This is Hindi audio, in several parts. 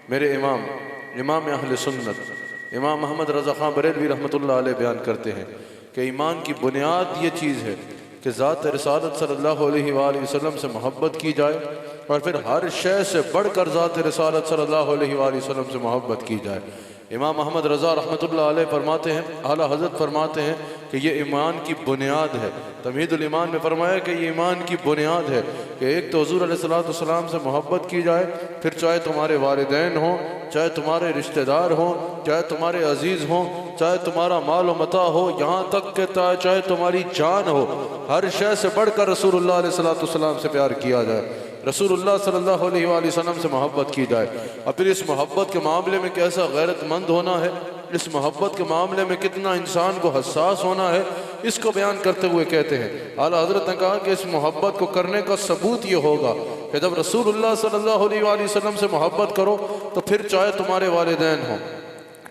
मेरे इमाम अहले सुन्नत इमाम मोहम्मद रज़ा ख़ान बरेलवी रहमतुल्लाह अलैह बयान करते हैं कि ईमान की बुनियाद ये चीज़ है कि ज़ात रिसालत सल्लल्लाहु अलैहि वसल्लम से मोहब्बत की जाए और फिर हर शय से बढ़कर ज़ात रिसालत सल्लल्लाहु अलैहि वसल्लम से मोहब्बत की जाए। इमाम अहमद रज़ा रहमतुल्लाह अलैह फरमाते हैं, आला हज़रत फरमाते हैं कि ये ईमान की बुनियाद है। तमहीदुल ईमान में फरमाया कि ये ईमान की बुनियाद है कि एक तो हुज़ूर अलैहिस्सलातु वस्सलाम से मोहब्बत की जाए, फिर चाहे तुम्हारे वालिदैन हों, चाहे तुम्हारे रिश्तेदार हों, चाहे तुम्हारे अजीज़ हों, चाहे तुम्हारा माल व मता हो, यहाँ तक कि चाहे तुम्हारी जान हो, हर शय से बढ़कर रसूलुल्लाह अलैहिस्सलातु वस्सलाम से प्यार किया जाए, रसूलुल्लाह सल्लल्लाहु अलैहि वसल्लम से मोहब्बत की जाए। और फिर इस मोहब्बत के मामले में कैसा गैरतमंद होना है, इस मोहब्बत के मामले में कितना इंसान को हसास होना है, इसको बयान करते हुए कहते हैं आला हज़रत ने कहा कि इस मोहब्बत को करने का सबूत ये होगा कि जब रसूलुल्लाह सल्लल्लाहु अलैहि वसल्लम से मोहब्बत करो तो फिर चाहे तुम्हारे वालिदैन हों,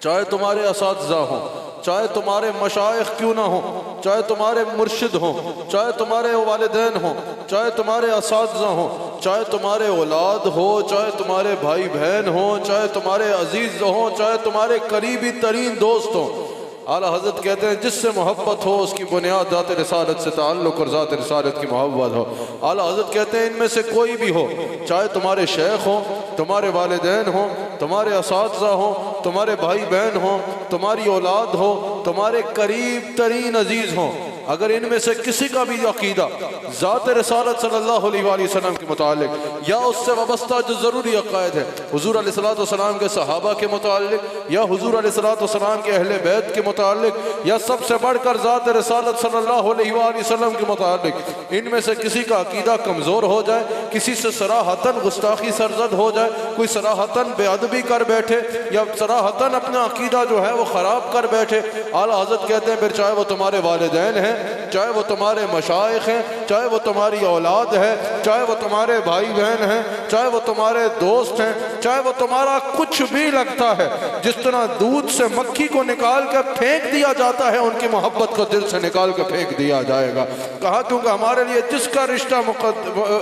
चाहे तुम्हारे असातिज़ा हों, चाहे तुम्हारे मशाइख क्यों ना हो, चाहे तुम्हारे मुर्शिद हों, चाहे तुम्हारे वालिदैन हों, चाहे तुम्हारे असातिज़ा हों, चाहे तुम्हारे औलाद हो, चाहे तुम्हारे भाई बहन हों, चाहे तुम्हारे अजीज़ हों, चाहे तुम्हारे करीबी तरीन दोस्त हों, आला हज़रत कहते हैं जिससे मोहब्बत हो उसकी बुनियाद ज़ात रिसालत से ताल्लुक़ और ज़ात रिसालत की मोहब्बत हो। आला हज़रत कहते हैं इनमें से कोई भी हो, चाहे तुम्हारे शेख हों, तुम्हारे वालिदैन हों, तुम्हारे असातिज़ा हों, तुम्हारे भाई बहन हों, तुम्हारी औलाद हो, तुम्हारे करीब तरीन अजीज़ हों, अगर इनमें से किसी का भी अकीदा ज़ात रिसालत सल्लल्लाहु अलैहि वसल्लम के मुतालिक या उससे वाबस्ता जो ज़रूरी अक़ायद है हुज़ूर अलैहिस्सलातु वस्सलाम के सहाबा के मुतालिक या हुज़ूर अलैहिस्सलातु वस्सलाम के अहले बैत के मुतालिक या सबसे बढ़कर ज़ात रिसालत सल्लल्लाहु अलैहि वसल्लम के मुतालिक, इनमें से किसी का अकीदा कमज़ोर हो जाए, किसी से सराहतन गुस्ताखी सरजद हो जाए, कोई सराहतन बेअदबी कर बैठे या सराहतन अपना अकीदा जो है वो ख़राब कर बैठे, आला हज़रत कहते हैं फिर चाहे वो तुम्हारे वालिदैन हैं, चाहे वो तुम्हारे मशाइख हैं, चाहे वो तुम्हारी औलाद है, चाहे वो तुम्हारे भाई बहन हैं, चाहे वो तुम्हारे दोस्त हैं, चाहे वो तुम्हारा कुछ भी लगता है, जिस तरह दूध से मक्खी को निकाल कर फेंक दिया जाता है उनकी मोहब्बत को दिल से निकाल कर फेंक दिया जाएगा। कहा क्योंकि हमारे लिए जिसका रिश्ता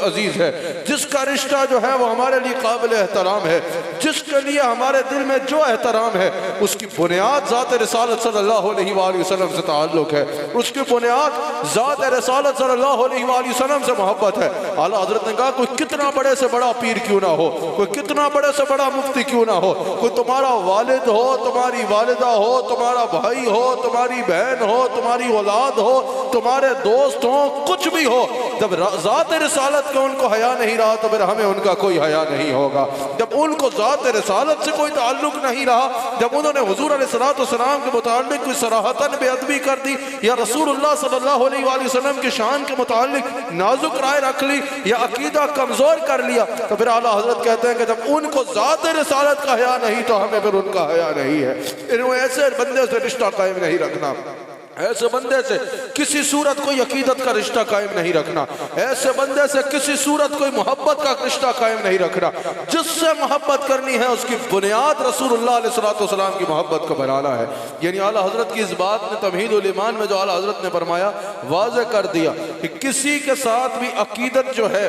अजीज है, जिसका रिश्ता जो है वो हमारे लिए काबिल एहतराम है, जिसके लिए हमारे दिल में जो एहतराम है उसकी बुनियाद ज़ात रिसालत सल्लल्लाहु अलैहि वसल्लम से ताल्लुक़ है, उसकी बुनियाद ज़ात रिसालत सल्लल्लाहु अलैहि वसल्लम से मोहब्बत है। आला हज़रत ने कहा कोई कितना बड़े से बड़ा पीर क्यों ना हो, कोई कितना बड़े से बड़ा मुफ्ती क्यों ना हो, कोई तुम्हारा वालिद हो, तुम्हारी वालिदा हो, तुम्हारा भाई हो, तुम्हारी बहन हो, तुम्हारी औलाद हो, तुम्हारे दोस्त हो, कुछ भी हो, जब ज़ात रिसालत का उनको हया नहीं रहा तो फिर हमें उनका कोई हया नहीं होगा। जब उनको ज़ात रिसालत से कोई ताल्लुक नहीं रहा, जब उन्होंने हुज़ूर अलैहिस्सलातु वस्सलाम के मुताल्लिक कोई सराहतन बेअदबी कर दी या रसूलुल्लाह सल्लल्लाहु अलैहि वसल्लम की शान के मुताल्लिक नाजुक राय रख ली या अकीदा कमज़ोर कर लिया, तो फिर आला हज़रत कहते हैं कि जब उनको ज़ात रिसालत का हया नहीं तो हमें फिर उनका हया नहीं है। इन्होंने ऐसे बंदे से रिश्ता कायम नहीं रखना, ऐसे बंदे से किसी सूरत कोई अकीदत का रिश्ता कायम नहीं रखना, ऐसे बंदे से किसी सूरत कोई मोहब्बत का रिश्ता कायम नहीं रखना। जिससे मोहब्बत करनी है उसकी बुनियाद रसूलुल्लाह अलैहि वसल्लम की मोहब्बत को बनाना है। यानी आला हज़रत की इस बात ने तमहीदुल ईमान में जो आला हज़रत ने फरमाया वाज़ेह कर दिया कि किसी के साथ भी अकीदत जो है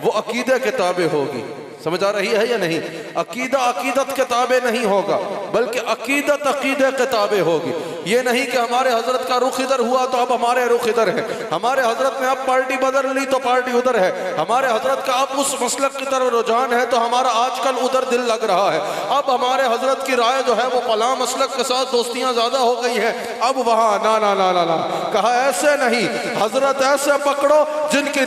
वो अकीदे के ताबे होगी। समझ आ रही है या नहीं? अकीदा अकीदत के ताबे नहीं होगा बल्कि अकीदत अकीदे के ताबे होगी। ये नहीं कि हमारे हजरत का रुख इधर हुआ तो अब हमारे रुख इधर है, हमारे हजरत ने अब पार्टी बदल ली तो पार्टी उधर है, हमारे हजरत का अब उस मसलक की तरफ रुझान है तो हमारा आजकल उधर दिल लग रहा है, अब हमारे हजरत की राय जो है वो फलां मसलक के साथ दोस्तियां ज्यादा हो गई हैं, अब वहां ना ना ना ना ना। कहा ऐसे नहीं, हजरत ऐसे पकड़ो जिनकी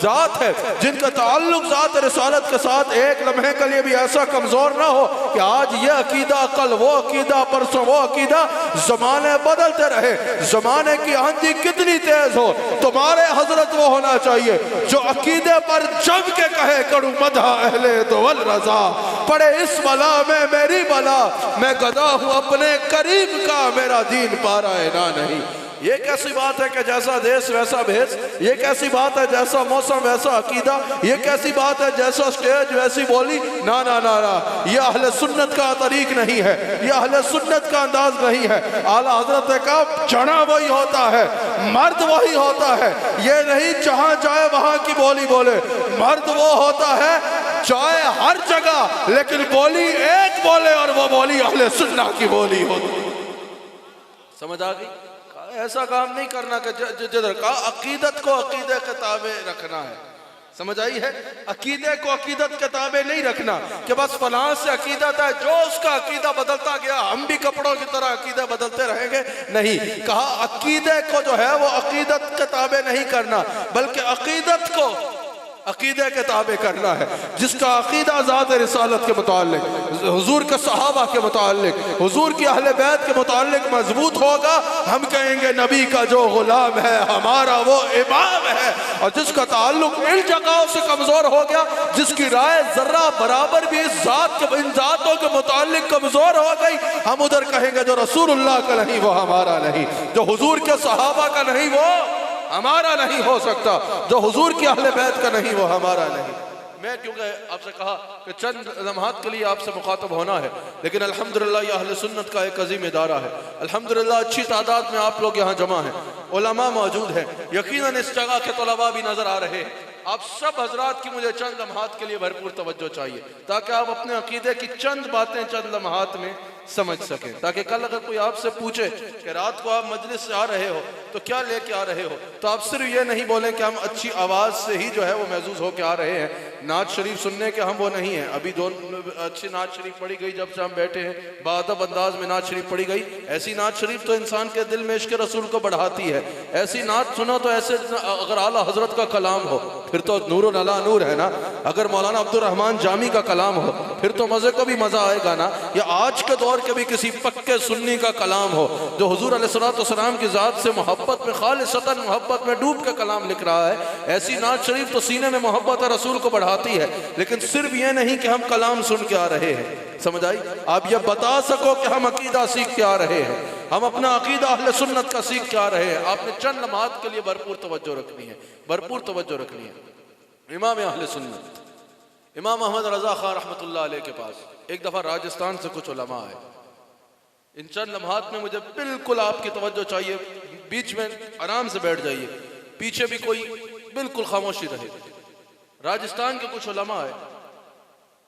जात है, जिनका ताल्लुक जात रिसालत के साथ एक लम्हे के लिए भी ऐसा कमजोर ना हो कि आज ये अकीदा कल वो अकीदा परसों वो अकीदा, जमाने बदलते रहे, जमाने की आंधी कितनी तेज हो, तुम्हारे हजरत वो होना चाहिए जो अकीदे पर जम के कहे करूं मदह अहले दो वल रजा, पड़े इस बला में मेरी बला, मैं गदा हूं अपने करीब का, मेरा दीन पारा है ना नहीं। ये कैसी बात है कि जैसा देश वैसा भेष, ये कैसी बात है जैसा मौसम वैसा अकीदा, ये कैसी बात है जैसा स्टेज वैसी बोली, ना ना ना ना, ये अहले सुन्नत का तरीक नहीं है, ये अहले सुन्नत का अंदाज नहीं है। आला हजरत ने कहा जना वही होता है, मर्द वही होता है, ये नहीं जहां जाए वहां की बोली बोले, मर्द वो होता है चाहे हर जगह बोलेगा, लेकिन बोली एक बोले और वो बोली अहले सुन्ना की बोली हो। समझ आ गई? ऐसा काम नहीं करना कि जिधर का अकीदत को अकीदे के ताबे रखना है। समझ आई है? अकीदे को अकीदत के ताबे नहीं रखना कि बस फलां से अकीदत है, जो उसका अकीदा बदलता गया हम भी कपड़ों की तरह अकीदे बदलते रहेंगे। नहीं, कहा अकीदे को जो है वो अकीदत के ताबे नहीं करना, बल्कि अकीदत को अकीदे के ताबे करना है। जिसका अकीदा ज़ात रिसालत के मुताल्लिक, हुजूर के सहाबा के मुताल्लिक, हुजूर की अहले बैत के मुताल्लिक मजबूत होगा, हम कहेंगे नबी का जो गुलाम है हमारा वो इमाम है। और जिसका ताल्लुक इन जगहों से कमजोर हो गया, जिसकी राय जर्रा बराबर भी इन जातों के मुताल्लिक कमजोर हो गई, हम उधर कहेंगे जो रसूलुल्लाह का नहीं वो हमारा नहीं, जो हुजूर के सहाबा का नहीं वो हमारा नहीं हो सकता, जो हुजूर की अहले बैत का नहीं वो हमारा नहीं। मैं क्योंकि आपसे कहा कि चंद लम्हात के लिए आपसे मुखातब होना है, लेकिन अल्हम्दुलिल्लाह ये अहले सुन्नत का एक अजीम इदारा है। अल्हम्दुलिल्लाह अच्छी तादाद में आप लोग यहाँ जमा हैं, उलमा मौजूद हैं, यकीनन इस जगह के तलबा भी नजर आ रहे हैं। आप सब हजरात की मुझे चंद लम्हात के लिए भरपूर तवज्जो चाहिए, ताकि आप अपने अकीदे की चंद बातें चंद लम्हात में समझ सकें, ताकि कल अगर कोई आपसे पूछे कि रात को आप मजलिस से आ रहे हो तो क्या लेके आ रहे हो, तो आप सिर्फ ये नहीं बोलें कि हम अच्छी आवाज़ से ही जो है वो महसूस होकर आ रहे हैं, नात शरीफ सुनने के हम वो नहीं हैं। अभी दो अच्छी नात शरीफ पढ़ी गई, जब से हम बैठे हैं बादब अंदाज में नात शरीफ पढ़ी गई। ऐसी नात शरीफ तो इंसान के दिल में इश्क रसूल को बढ़ाती है। ऐसी नात सुनो तो ऐसे अगर आला हजरत का कलाम हो फिर तो नूर अला नूर है ना। अगर मौलाना अब्दुल रहमान जामी का कलाम हो फिर तो मज़े को भी मज़ा आएगा ना। या आज के दौर के भी किसी पक्के सुन्नी का कलाम हो जो हुजूर अलैहिस्सलाम की ज़ात से मोहब्बत में, खालिसतन मोहब्बत में डूब के कलाम लिख रहा है, ऐसी नात शरीफ तो सीने में मोहब्बत रसूल को बढ़ाती है। लेकिन सिर्फ ये नहीं कि हम कलाम सुन के आ रहे हैं, समझ आई? आप ये बता सको कि हम अकीदा सीख के आ रहे हैं, हम अपना अकीदा अहले सुन्नत का सीख के आ रहे हैं। आपने चंद लम्हात के लिए भरपूर तवज्जो रखनी है, भरपूर तवज्जो रखनी है। इमाम अहले सुन्नत इमाम अहमद रज़ा खान रहमतुल्लाह अलैह के पास एक दफ़ा राजस्थान से कुछ उलमा आए। इन चंद लम्हात में मुझे बिल्कुल आपकी तवज्जो चाहिए, बीच में आराम से बैठ जाइए, पीछे भी कोई बिल्कुल खामोशी रहे। राजस्थान के कुछ उलमा आए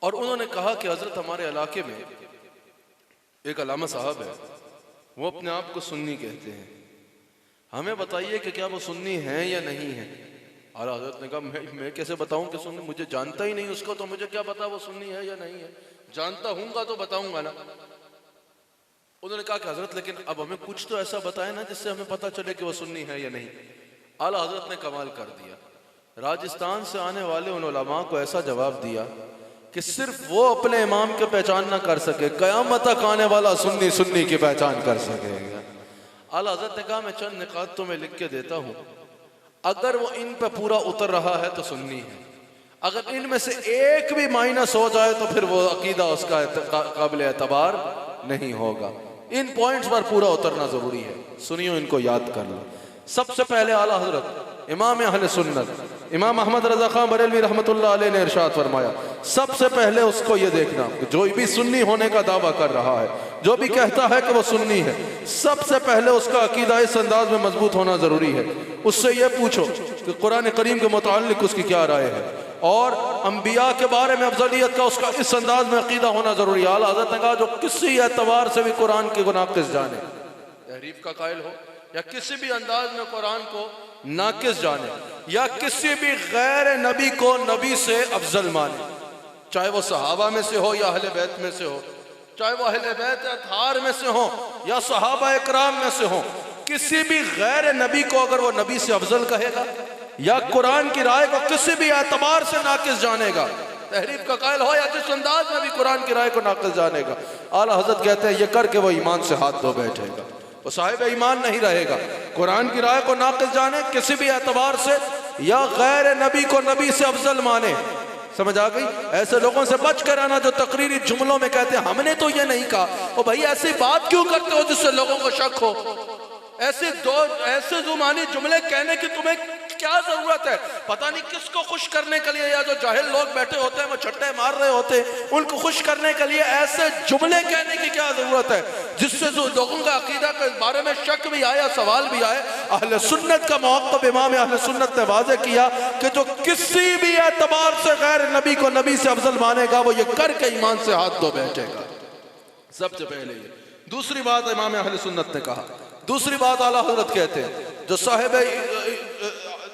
और उन्होंने कहा कि हजरत हमारे इलाके में एक अल्लामा साहब है, वो अपने आप को सुन्नी कहते हैं, हमें बताइए कि क्या वो सुन्नी हैं या नहीं है। आला हजरत ने कहा मैं कैसे बताऊं कि सुन्नी, मुझे जानता ही नहीं उसको, तो मुझे क्या पता वो सुन्नी है या नहीं है, जानता हूँगा तो बताऊंगा ना। उन्होंने कहा कि हजरत लेकिन अब हमें कुछ तो ऐसा बताए ना जिससे हमें पता चले कि वो सुन्नी है या नहीं। आला हजरत ने कमाल कर दिया, राजस्थान से आने वाले उन उलमा को ऐसा जवाब दिया कि सिर्फ वो अपने इमाम की पहचान ना कर सके, क़यामत तक आने वाला सुन्नी सुन्नी की पहचान कर सकेगा। आला हजरत ने कहा मैं चंद निकात तुम्हें लिख के देता हूँ, अगर वो इन पे पूरा उतर रहा है तो सुन्नी है, अगर इनमें से एक भी माइनस हो जाए तो फिर वो अकीदा उसका काबिल एतबार नहीं होगा। इन पॉइंट्स पर पूरा उतरना जरूरी है। सुनियो, इनको याद कर लो। सबसे पहले आला हजरत इमाम अहले सुन्नत इमाम अहमद रज़ा खान बरेलवी रहमतुल्लाह अलैह ने इरशाद फरमाया, सबसे पहले उसको ये देखना जो भी सुन्नी होने का दावा कर रहा है, जो भी कहता है कि वो सुन्नी है, सबसे पहले उसका अकीदा इस अंदाज में मजबूत होना जरूरी है। उससे ये पूछो कि कुरान करीम के मुताल्लिक उसकी क्या राय है, और अंबिया के बारे में अफजलियत का उसका इस अंदाज में अकीदा होना जरूरी है। आला हज़रत ने कहा जो किसी एतबार से भी कुरान के नाक़िस जाने, तहरीफ का कायल हो या किसी भी अंदाज में कुरान को नाक़िस जाने, या किसी भी गैर नबी को नबी से अफजल माने, चाहे वो सहाबा में से हो या अहले बैत में से हो, चाहे वो अहले बैत अतहार में से हो या सहाबा इकराम में से हो, किसी भी गैर नबी को अगर वो नबी से अफजल कहेगा या कुरान की राय को किसी भी एतबार से नाक़िस जानेगा, तहरीफ का कायल हो या जिस अंदाज में भी कुरान की राय को नाक़िस जानेगा, आला हज़रत कहते हैं ये करके वो ईमान से हाथ धो बैठेगा, वो साहिब ईमान नहीं रहेगा। कुरान की राय को नाक़िस जाने किसी भी एतबार से, या गैर नबी को नबी से अफजल माने। समझ आ गई? ऐसे लोगों से बच कर आना जो तकरीरी जुमलों में कहते हैं हमने तो ये नहीं कहा। ओ भाई ऐसी बात क्यों करते हो जिससे लोगों को शक हो? ऐसे जुमानी जुमले कहने की तुम्हें क्या जरूरत है? पता नहीं किसको खुश करने के लिए, या जो जाहिल लोग बैठे होते हैं वो छट्टे मार रहे होते हैं, उनको खुश करने के लिए ऐसे जुमले कहने की क्या जरूरत है जिससे जो लोगों का अकीदा के बारे में शक भी आया, सवाल भी आए। अहले सुन्नत का मौक़िफ़ इमाम अहले सुन्नत ने वाज़े किया कि जो किसी भी एतबार से गैर नबी को नबी से अफजल मानेगा वो ये करके ईमान से हाथ धो बैठेगा, सबसे पहले ये। दूसरी बात इमाम अहले सुन्नत ने कहा, दूसरी बात आला हज़रत कहते हैं जो साहिब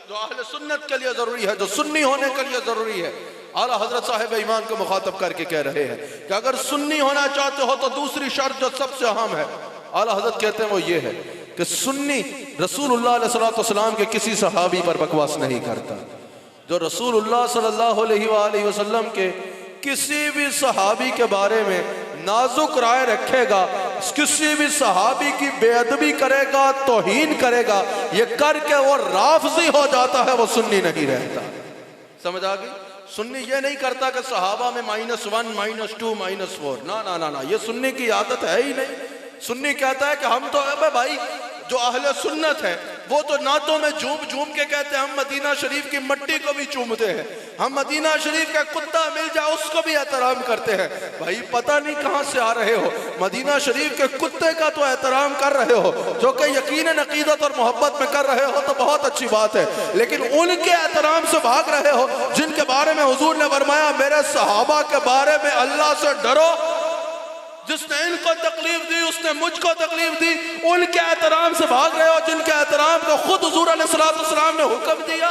जो अहले सुन्नत के लिए जरूरी है, जो सुन्नी होने के लिए जरूरी है, आला हज़रत साहिब ईमान को मुखातब करके कह रहे हैं कि अगर सुन्नी होना चाहते हो तो दूसरी शर्त जो सबसे अहम है, आला हज़रत कहते हैं वो ये है कि सुन्नी रसूलुल्लाह अलैहि सल्लम के किसी सहाबी पर बकवास नहीं करता। जो रसूलुल्लाह सल्लल्लाहु अलैहि वसल्लम के किसी भी सहाबी के बारे में नाजुक राय रखेगा, किसी भी सहाबी की बेअदबी करेगा, तौहीन करेगा, ये करके वो राफ़ज़ी हो जाता है, वो सुन्नी नहीं रहता। समझ आ गई? सुन्नी ये नहीं करता कि सहाबा में -1 -2 -4, ना ना ना ना, ये सुन्नी की आदत है ही नहीं। सुन्नी कहता है कि हम तो अबे भाई जो अहले सुन्नत है वो तो नातों में झूम झूम के कहते हैं हम मदीना शरीफ की मट्टी को भी चूमते हैं, हम मदीना शरीफ का कुत्ता मिल जाए उसको भी एहतराम करते हैं। भाई पता नहीं कहां से आ रहे हो, मदीना शरीफ के कुत्ते का तो एहतराम कर रहे हो, जो कि यकीनन अकीदत और मोहब्बत में कर रहे हो तो बहुत अच्छी बात है, लेकिन उनके एहतराम से भाग रहे हो जिनके बारे में हुजूर ने फरमाया मेरे सहाबा के बारे में अल्लाह से डरो, जिसने इनको तकलीफ दी उसने मुझको तकलीफ दी, उनके एहतराम से भाग रहे हो जिनके एहतराम को खुद हुजूर अलैहिस्सलाम ने हुक्म दिया।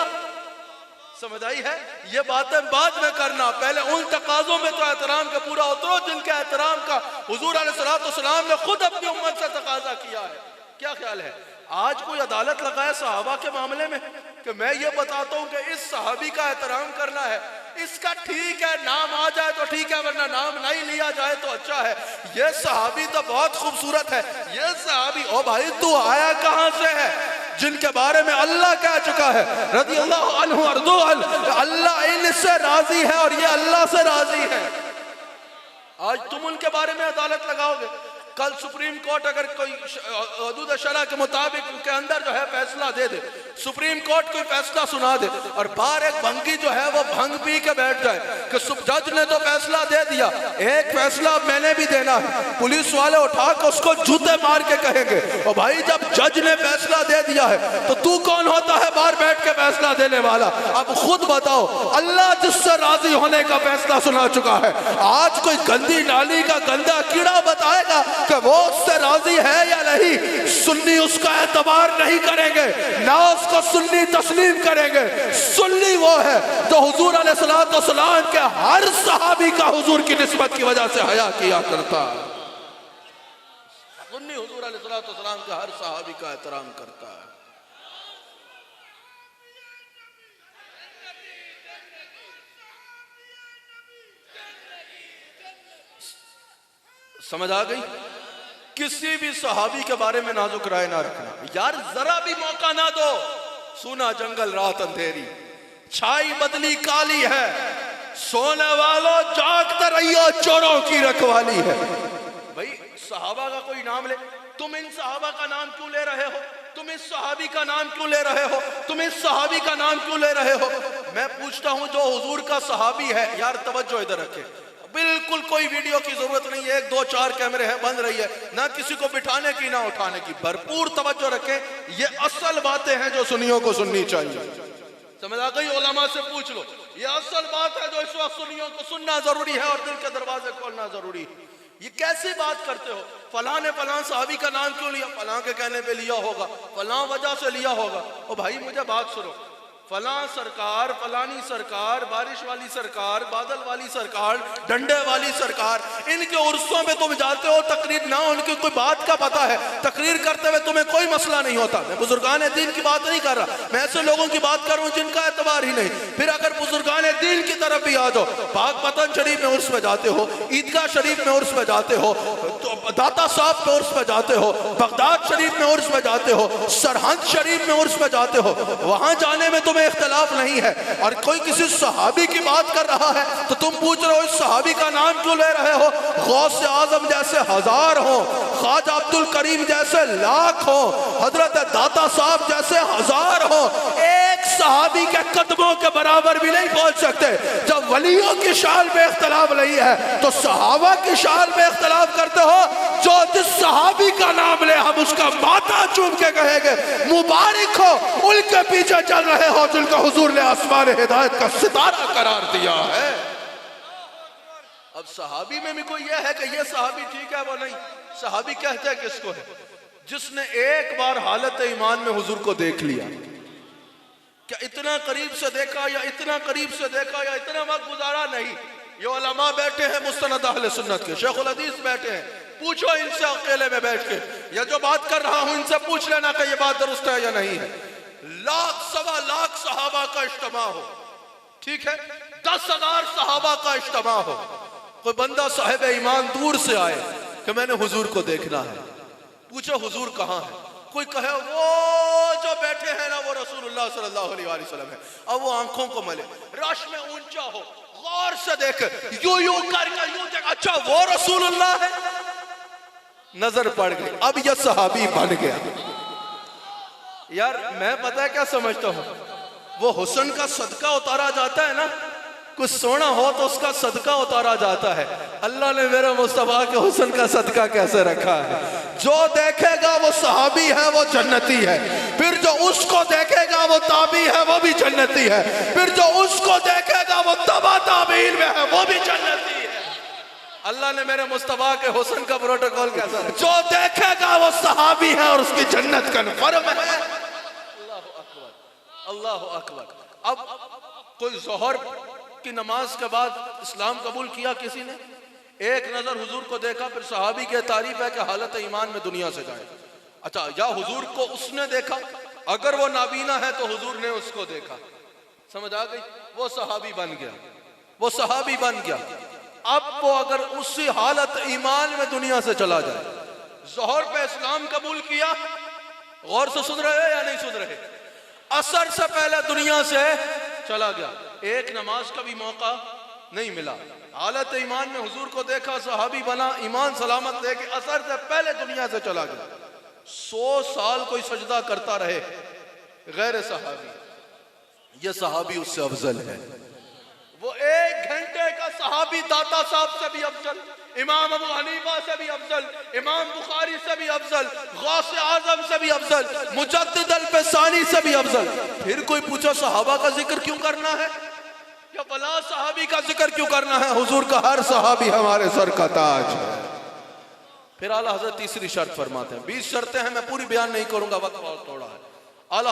समझ आई है? ये बातें बाद में करना, पहले उन तकाजों में तो एहतराम का पूरा उतरो जिनके एहतराम का हुजूर अलैहिस्सलाम ने खुद अपनी उम्मत से तकाजा किया है। क्या ख्याल है? आज कोई अदालत लगाए सहाबा के मामले में कि मैं ये बताता हूँ कि इस सहाबी का एहतराम करना है, इसका ठीक है नाम आ जाए तो ठीक है, वरना नाम नहीं लिया जाए तो अच्छा है। ये सहाबी तो बहुत खूबसूरत है, ये सहाबी, ओ भाई तू आया कहां से है? जिनके बारे में अल्लाह कह चुका है रज़ियल्लाहु अन्हु अर्ज़ु अल्लाह इनसे राजी है और ये अल्लाह से राजी है। आज तुम उनके बारे में अदालत लगाओगे, कल सुप्रीम कोर्ट अगर कोई हदूद शरअ के मुताबिक उनके अंदर जो है फैसला दे दे, सुप्रीम कोर्ट कोई फैसला सुना दे और बाहर एक भंगी जो है वो भंग पी के बैठ जाए कि जज ने तो फैसला दे दिया, एक फैसला मैंने भी देना है, पुलिस वाले उठा के उसको जूते मार के कहेंगे और भाई जब जज ने फैसला दे दिया है तो तू कौन होता है बाहर बैठ के फैसला देने वाला? अब खुद बताओ, अल्लाह जिससे राजी होने का फैसला सुना चुका है, आज कोई गंदी नाली का गंदा कीड़ा बताएगा कि वो उससे राजी है या नहीं? सुन्नी उसका एतबार नहीं करेंगे, ना उसको सुन्नी तस्लीम करेंगे। सुन्नी वो है जो हुजूर अलैहिस्सलाम के हर सहाबी का हुजूर की निस्बत की वजह से हया किया करता है। सुन्नी हुजूर अलैहिस्सलाम के हर सहाबी का एहतराम करता है। समझ आ गई? किसी भी सहाबी के बारे में नाजुक राय ना रखना यार, जरा भी मौका ना दो। सुना जंगल रात अंधेरी, छाई बदली काली है, सोने वालों जागते रहियो चोरों की रखवाली है। भाई सहाबा का कोई नाम ले, तुम इन सहाबा का नाम क्यों ले रहे हो? तुम इस सहाबी का नाम क्यों ले रहे हो? तुम इस सहाबी का नाम क्यों ले रहे हो? मैं पूछता हूं जो हुजूर का सहाबी है, यार तवज्जो इधर रखे, बिल्कुल कोई वीडियो की जरूरत नहीं है, 1 2 4 कैमरे हैं, बंद रही है, ना किसी को बिठाने की ना उठाने की, भरपूर तवज्जो रखें। ये असल बातें हैं जो सुन्नियों को सुननी चाहिए। समझ आ गई? उलमा से पूछ लो, ये असल बात है जो इस वक्त सुन्नियों को सुनना जरूरी है और दिल के दरवाजे खोलना जरूरी है। ये कैसी बात करते हो? फलां ने फलां सहाबी का नाम क्यों लिया? फलां के कहने पे लिया होगा, फलां वजह से लिया होगा। ओ भाई मुझे बात सुनो, फलां सरकार, फलानी सरकार, बारिश वाली सरकार, बादल वाली सरकार, डंडे वाली सरकार, इनके उर्सों में तुम जाते हो, तकरीर ना उनकी कोई बात का पता है, तकरीर करते हुए तुम्हें कोई मसला नहीं होता। मैं बुजुर्गान दीन की बात नहीं कर रहा, मैं ऐसे लोगों की बात कर रहा हूँ जिनका एतबार ही नहीं। फिर अगर बुजुर्गान दीन की तरफ भी आ जाओ, पाकपतन शरीफ में उर्स में जाते हो, ईदगाह शरीफ में उर्स में जाते हो, दाता साहब में उर्स में जाते हो, बगदाद शरीफ में उर्स में जाते हो, सरहद शरीफ में उर्स में जाते हो, वहां जाने में इख्तलाफ नहीं है। और कोई किसी सहाबी की बात कर रहा है तो तुम पूछ रहे हो इस सहाबी का नाम क्यों ले रहे हो? गौस आजम जैसे 1000 हो, ख्वाजा अब्दुल करीम जैसे लाख हो, हजरत दाता साहब जैसे 1000 हो, एक सहाबी के कदमों के बराबर भी नहीं पहुंच सकते। जब वलियों की शान में इख्तलाफ नहीं है तो सहाबा की शान में इख्तलाफ करते हो। जो जिस सहाबी का नाम ले हम उसका माथा चूम के कहेंगे मुबारक हो, उनके पीछे चल रहे हो जिनका हुजूर ने आसमान हिदायत का सितारा करार दिया है। अब सहाबी में भी कोई यह है कि यह सहाबी ठीक है वो नहीं। सहाबी कहते हैं किसको है? जिसने एक बार हालत ईमान में हुजूर को देख लिया। क्या इतना करीब से देखा या इतना करीब से देखा या इतना वक्त गुजारा? नहीं। ये उलमा बैठे हैं मुस्तनद अहले सुन्नत के, शेखुल हदीस बैठे हैं, पूछो इनसे अकेले में बैठ के, या जो बात कर रहा हूं इनसे पूछ लेना कि ये बात दुरुस्त है या नहीं है। लाख सवा लाख सहाबा का इज्तिमा हो, ठीक है, 10,000 सहाबा का इज्तिमा हो, कोई बंदा साहिब ईमान दूर से आए कि मैंने हुजूर को देखना है, पूछो हुजूर कहाँ है? कोई कहे वो जो बैठे हैं ना वो रसूलुल्लाह सल्लल्लाहु अलैहि वसल्लम है। अब वो आंखों को मले, रश में ऊंचा हो, गौर से देख, यूं यूं करके यूं देख, अच्छा वो रसूलुल्लाह है। नजर पड़ गई, अब यह सहाबी बन गया। यार मैं पता है क्या समझता हूं, वो हुस्न का सदका उतारा जाता है ना, कुछ सोना हो तो उसका सदका उतारा जाता है। अल्लाह ने मेरे मुस्तफा के हुस्न का सदका कैसे रखा है? जो देखेगा वो सहाबी है, वो जन्नती है। फिर जो उसको देखेगा वो ताबी है, वो भी जन्नती है। फिर जो उसको देखेगा वो तबा ताबीन में है, वो भी जन्नती है। अल्लाह ने मेरे मुस्तफा के हुस्न का प्रोटोकॉल कैसा रखा? जो देखेगा वो सहाबी है और उसकी जन्नत कन्फर्म है। अल्लाह अकबर, अल्लाह अकबर। अब कोई जोहर की नमाज के बाद इस्लाम कबूल किया किसी ने, एक नजर हुजूर को देखा, फिर सहाबी के तारीफ है कि हालत ईमान में दुनिया से जाए। अच्छा, या हुजूर को उसने देखा, अगर वो नाबीना है तो हुजूर ने उसको देखा, समझ आ गई? वो सहाबी बन गया, वो सहाबी बन गया। अब वो अगर उसी हालत ईमान में दुनिया से चला जाए, जोहर पे इस्लाम कबूल किया, गौर से सुन रहे या नहीं सुन रहे? असर से पहले दुनिया से चला गया, एक नमाज का भी मौका नहीं मिला। हालत ईमान में हुजूर को देखा, सहाबी बना, ईमान सलामत लेके असर से पहले दुनिया से चला गया। 100 साल कोई सजदा करता रहे गैर सहाबी, यह सहाबी उससे अफजल है। वो 1 घंटे का सहाबी दाता साहब से भी अफजल, इमाम अबू हनीफा से भी अफजल, इमाम बुखारी से भी अफजल, गौस आजम से भी अफजल, मुजद्दिद अल-फसानी से भी अफजल। फिर कोई पूछो सहाबा का जिक्र क्यों करना है, या फला सहाबी का जिक्र क्यों करना है? हुजूर का हर सहाबी हमारे सर का ताज है। फिर आला हज़रत तीसरी शर्त फरमाते हैं, 20 शर्तें हैं, मैं पूरी बयान नहीं करूंगा, वक्त बहुत थोड़ा है।